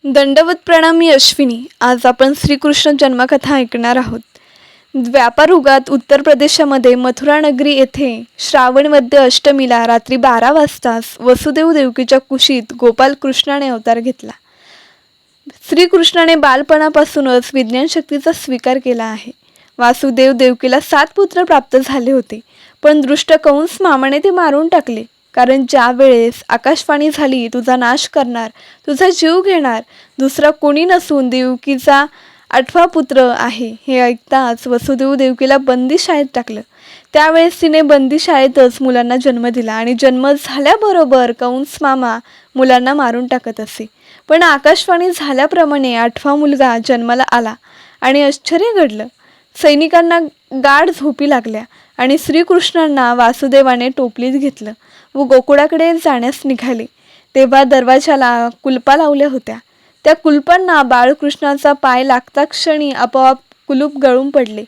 दंडवत प्रणाम. मी अश्विनी. आज आपण श्रीकृष्ण जन्मकथा ऐकणार आहोत. व्यापार युगात उत्तर प्रदेशामध्ये मथुरा नगरी येथे श्रावण वद्य अष्टमीला रात्री 12 वाजता वसुदेव देवकीच्या कुशीत गोपाल कृष्णाने अवतार घेतला. श्रीकृष्णाने बालपणापासूनच विज्ञान शक्तीचा स्वीकार केला आहे. वासुदेव देवकीला 7 पुत्र प्राप्त झाले होते, पण दुष्ट कंस मामाने ते मारून टाकले. कारण ज्या वेळेस आकाशवाणी झाली, तुझा नाश करणार, तुझा जीव घेणार दुसरा कोणी नसून देवकीचा 8वा पुत्र आहे, हे ऐकताच वसुदेव देवकीला बंदी शाळेत टाकलं. त्यावेळेस तिने बंदी शाळेतच मुलांना जन्म दिला आणि जन्म झाल्याबरोबर कंस मामा मुलांना मारून टाकत असे. पण आकाशवाणी झाल्याप्रमाणे 8वा मुलगा जन्माला आला आणि आश्चर्य घडलं. सैनिकांना गाढ झोपी लागल्या आणि श्रीकृष्णांना वासुदेवाने टोपलीत घेतलं व गोकुळाकडे जाण्यास निघाले. तेव्हा दरवाजाला कुलपा लावल्या होत्या. त्या कुलपांना बाळकृष्णाचा पाय लागता क्षणी आपोआप कुलूप गळून पडले.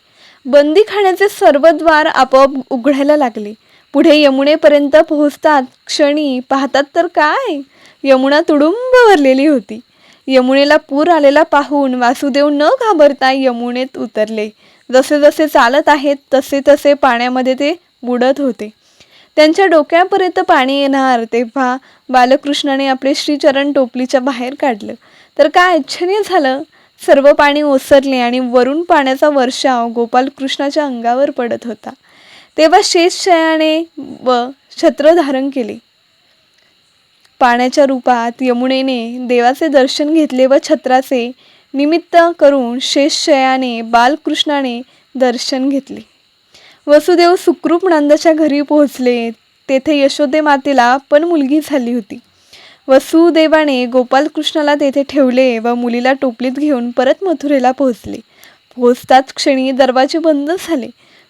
बंदीखान्याचे सर्व द्वार आपोआप उघडायला लागले. पुढे यमुनेपर्यंत पोहोचतात क्षणी पाहतात तर काय, यमुना तुडुंब भरलेली होती. यमुनेला पूर आलेला पाहून वासुदेव न घाबरता यमुनेत उतरले. जसे जसे चालत आहेत तसे तसे पाण्यामध्ये ते बुडत होते. त्यांच्या डोक्यापर्यंत पाणी येणार तेव्हा बालकृष्णाने आपले श्रीचरण टोपलीच्या बाहेर काढलं तर काय आश्चर्य झालं. सर्व पाणी ओसरले आणि वरून पाण्याचा वर्षाव गोपालकृष्णाच्या अंगावर पडत होता. तेव्हा शेषशय्याने व छत्र धारण केले. पाण्याच्या रूपात यमुनेने देवाचे दर्शन घेतले व छत्राचे निमित्त करून शेषशय्याने बालकृष्णाने दर्शन घेतले. वसुदेव सुखरूप नंदाच्या घरी पोहोचले. तेथे यशोदे मातेला पण मुलगी झाली होती. वसुदेवाने गोपालकृष्णाला तेथे ठेवले व मुलीला टोपलीत घेऊन परत मथुरेला पोहोचले. पोहोचताच क्षणी दरवाजे बंद झाले,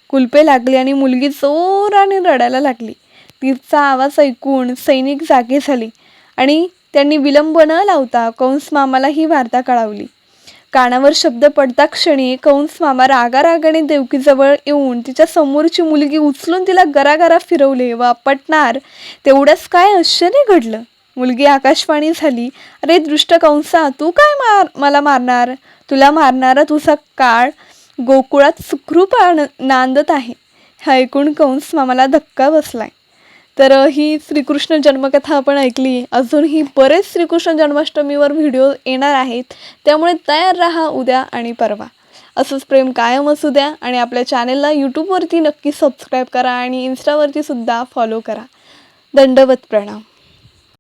कुलपे लागले आणि मुलगी जोराने रडायला लागली. तिचा आवाज ऐकून सैनिक जागे झाले आणि त्यांनी विलंब न लावता कंस मामाला ही वार्ता कळवली. कानावर शब्द पडता क्षणी कंस मामा रागारागाने देवकीजवळ येऊन तिच्या समोरची मुलगी उचलून तिला गरागरा फिरवले व आपटणार तेवढंच काय आश्चर्य घडलं. मुलगी आकाशवाणी झाली. अरे दृष्ट कंसा, तू काय मला मारणार? तुला मारणारा तुझा काळ गोकुळात सुखरूप नांदत आहे. हे ऐकून कंस मामाला धक्का बसलाय. तर ही श्रीकृष्ण जन्मकथा आपण ऐकली. अजूनही बरेच श्रीकृष्ण जन्माष्टमीवर व्हिडिओ येणार आहेत, त्यामुळे तयार राहा उद्या आणि परवा. असंच प्रेम कायम असू द्या आणि आपल्या चॅनेलला यूट्यूबवरती नक्की सबस्क्राईब करा आणि इन्स्टावरती सुद्धा फॉलो करा. दंडवत प्रणाम.